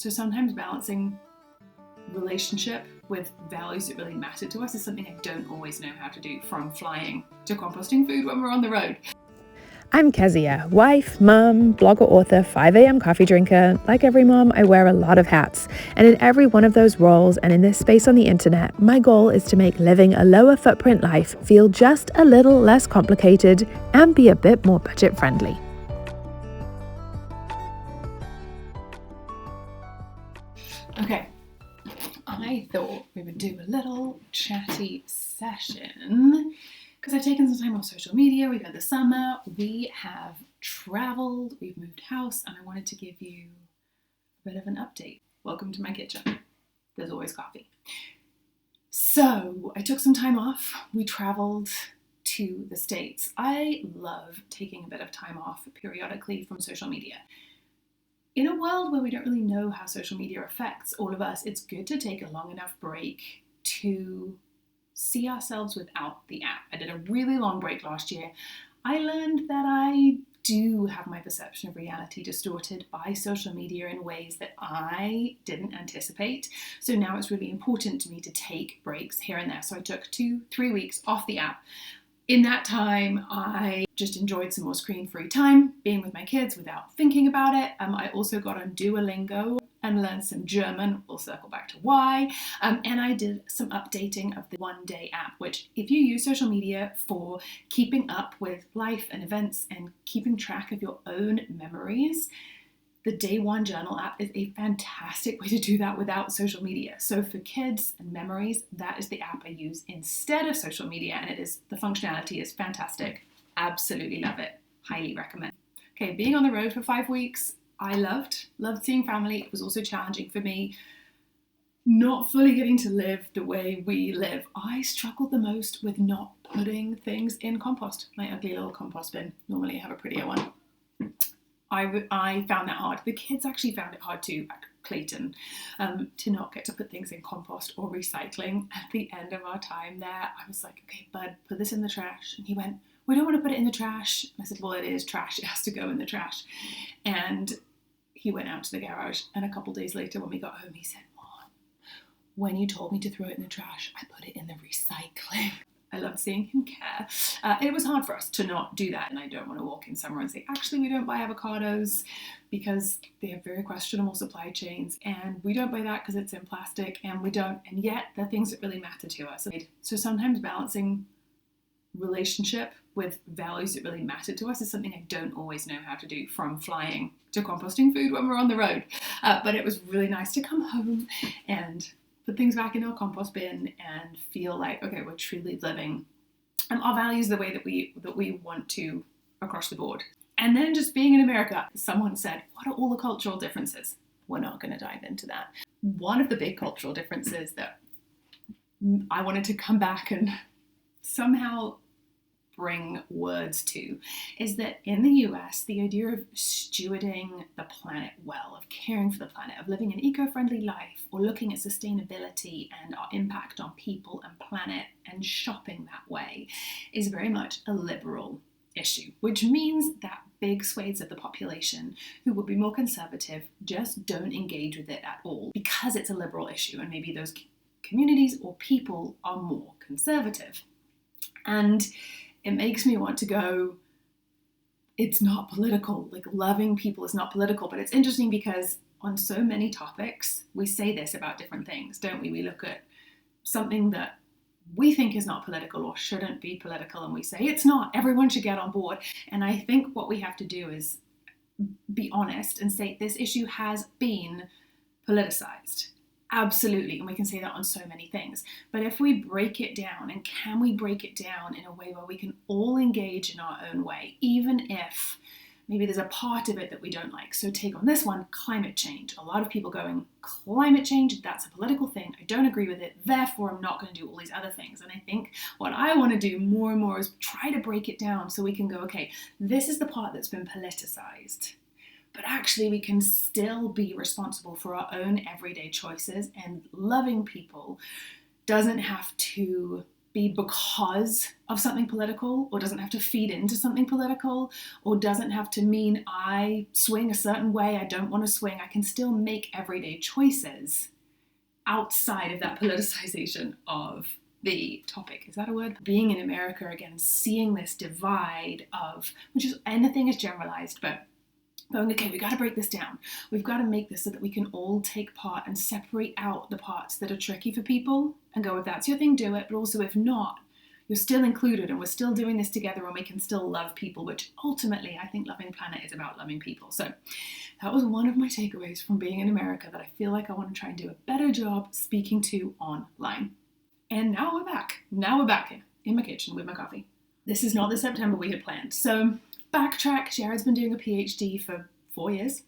So sometimes balancing relationship with values that really matter to us is something I don't always know how to do, from flying to composting food when we're on the road. I'm Kezia, wife, mum, blogger, author, 5 a.m. coffee drinker. Like every mom, I wear a lot of hats. And in every one of those roles and in this space on the internet, my goal is to make living a lower footprint life feel just a little less complicated and be a bit more budget friendly. Okay, I thought we would do a little chatty session because I've taken some time off social media. We've had the summer, we have traveled, we've moved house, and I wanted to give you a bit of an update. Welcome to my kitchen. There's always coffee. So I took some time off. We traveled to the States. I love taking a bit of time off periodically from social media. In a world where we don't really know how social media affects all of us, it's good to take a long enough break to see ourselves without the app. I did a really long break last year. I learned that I do have my perception of reality distorted by social media in ways that I didn't anticipate. So now it's really important to me to take breaks here and there. So I took 2-3 weeks off the app. In that time, I just enjoyed some more screen-free time, being with my kids without thinking about it. I also got on Duolingo and learned some German. We'll circle back to why. And I did some updating of the one-day app, which if you use social media for keeping up with life and events and keeping track of your own memories, the Day One Journal app is a fantastic way to do that without social media. So for kids and memories, that is the app I use instead of social media, and the functionality is fantastic. Absolutely love it. Highly recommend. Okay, being on the road for 5 weeks, I loved seeing family. It was also challenging for me not fully getting to live the way we live. I struggled the most with not putting things in compost, my ugly little compost bin. Normally I have a prettier one. I found that hard. The kids actually found it hard too at Clayton, to not get to put things in compost or recycling. At the end of our time there, I was like, okay, bud, put this in the trash. And he went, we don't want to put it in the trash. I said, well, it is trash. It has to go in the trash. And he went out to the garage, and a couple days later when we got home, he said, Mom, when you told me to throw it in the trash, I put it in the recycling. I love seeing him care. It was hard for us to not do that, and I don't want to walk in somewhere and say, actually, we don't buy avocados because they have very questionable supply chains, and we don't buy that because it's in plastic, and yet they're things that really matter to us. So sometimes balancing relationship with values that really matter to us is something I don't always know how to do, from flying to composting food when we're on the road. But it was really nice to come home and put things back in our compost bin and feel like, okay, we're truly living our values the way that we want to across the board. And then just being in America, someone said, what are all the cultural differences? We're not going to dive into that. One of the big cultural differences that I wanted to come back and somehow bring words to is that in the US, the idea of stewarding the planet well, of caring for the planet, of living an eco-friendly life, or looking at sustainability and our impact on people and planet and shopping that way, is very much a liberal issue, which means that big swathes of the population who would be more conservative just don't engage with it at all because it's a liberal issue, and maybe those communities or people are more conservative. And it makes me want to go, it's not political. Like, loving people is not political. But it's interesting because on so many topics, we say this about different things, don't we? We look at something that we think is not political or shouldn't be political, and we say it's not, everyone should get on board. And I think what we have to do is be honest and say this issue has been politicized. Absolutely, and we can say that on so many things. But if we break it down, and can we break it down in a way where we can all engage in our own way, even if maybe there's a part of it that we don't like. So take on this one, climate change. A lot of people going, climate change, that's a political thing. I don't agree with it. Therefore, I'm not going to do all these other things. And I think what I want to do more and more is try to break it down so we can go, okay, this is the part that's been politicized. But actually, we can still be responsible for our own everyday choices, and loving people doesn't have to be because of something political, or doesn't have to feed into something political, or doesn't have to mean I swing a certain way I don't want to swing. I can still make everyday choices outside of that politicization of the topic. Is that a word? Being in America again, seeing this divide of, which is, anything is generalized, but going, okay, we got to break this down. We've got to make this so that we can all take part and separate out the parts that are tricky for people and go, if that's your thing, do it. But also, if not, you're still included and we're still doing this together and we can still love people, which ultimately I think Loving Planet is about loving people. So that was one of my takeaways from being in America that I feel like I want to try and do a better job speaking to online. And now we're back. Now we're back in my kitchen with my coffee. This is not the September we had planned. So backtrack, Jared's been doing a PhD for 4 years.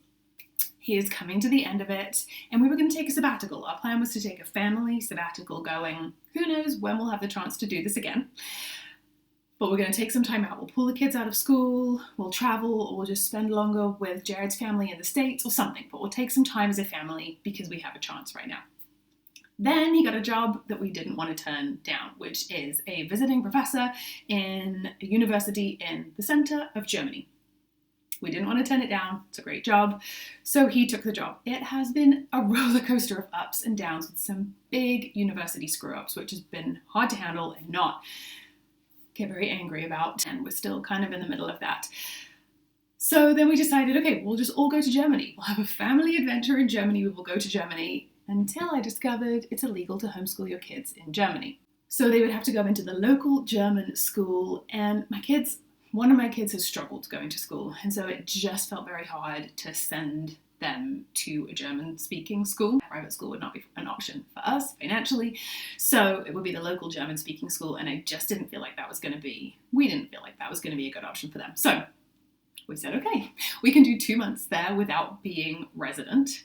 He is coming to the end of it, and we were going to take a sabbatical. Our plan was to take a family sabbatical going, who knows when we'll have the chance to do this again. But we're going to take some time out. We'll pull the kids out of school, we'll travel, or we'll just spend longer with Jared's family in the States or something. But we'll take some time as a family because we have a chance right now. Then he got a job that we didn't want to turn down, which is a visiting professor in a university in the center of Germany. We didn't want to turn it down. It's a great job. So he took the job. It has been a roller coaster of ups and downs with some big university screw-ups, which has been hard to handle and not get very angry about. And we're still kind of in the middle of that. So then we decided, okay, we'll just all go to Germany. We'll have a family adventure in Germany. We will go to Germany, until I discovered it's illegal to homeschool your kids in Germany. So they would have to go into the local German school, and one of my kids has struggled going to school, and so it just felt very hard to send them to a German-speaking school. Private school would not be an option for us financially, so it would be the local German-speaking school, and we didn't feel like that was going to be a good option for them. So we said, okay, we can do 2 months there without being resident,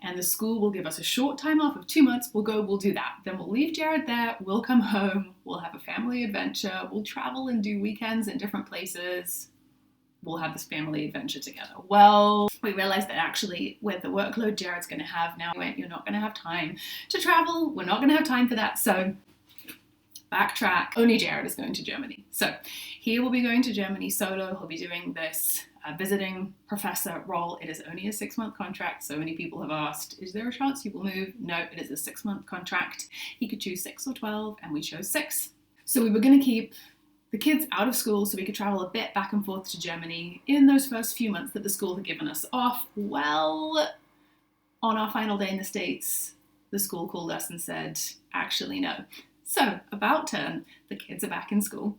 and the school will give us a short time off of 2 months. We'll do that. Then we'll leave Jared there. We'll come home. We'll have a family adventure. We'll travel and do weekends in different places. We'll have this family adventure together. Well, we realized that actually with the workload Jared's going to have now, you're not going to have time to travel. We're not going to have time for that. So backtrack, only Jared is going to Germany. So he will be going to Germany solo. He'll be doing this visiting professor role. It is only a 6-month contract. So many people have asked, is there a chance you will move? No, it is a 6-month contract. He could choose 6 or 12, and we chose 6. So we were going to keep the kids out of school so we could travel a bit back and forth to Germany in those first few months that the school had given us off. Well, on our final day in the States, the school called us and said, actually, no. So about turn, the kids are back in school,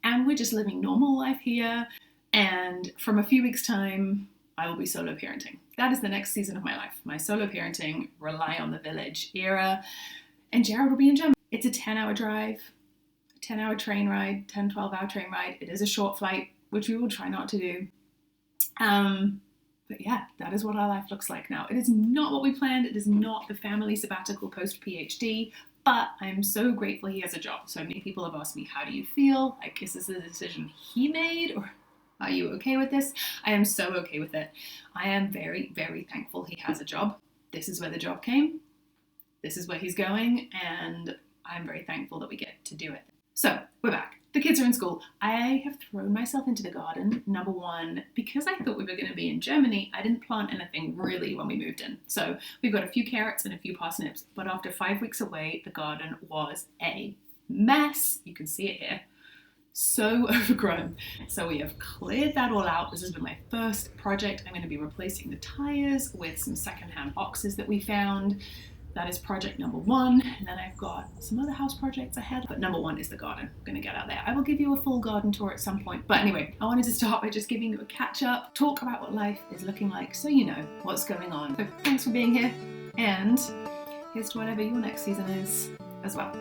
and we're just living normal life here. And from a few weeks' time, I will be solo parenting. That is the next season of my life. My solo parenting, rely on the village era. And Jared will be in Germany. It's a 10-hour drive, a 10-hour train ride, 10, 12-hour train ride. It is a short flight, which we will try not to do. But yeah, that is what our life looks like now. It is not what we planned. It is not the family sabbatical post-PhD, but I'm so grateful he has a job. So many people have asked me, how do you feel? Like, is this a decision he made, or are you okay with this? I am so okay with it. I am very, very thankful he has a job. This is where the job came. This is where he's going, and I'm very thankful that we get to do it. So we're back. The kids are in school. I have thrown myself into the garden, number one, because I thought we were going to be in Germany. I didn't plant anything really when we moved in. So we've got a few carrots and a few parsnips, but after 5 weeks away, the garden was a mess. You can see it here. So overgrown. So we have cleared that all out. This has been my first project. I'm going to be replacing the tires with some secondhand boxes that we found. That is project number one. And then I've got some other house projects ahead, but number one is the garden. I'm going to get out there. I will give you a full garden tour at some point. But anyway, I wanted to start by just giving you a catch up, talk about what life is looking like so you know what's going on. So thanks for being here, and here's to whatever your next season is as well.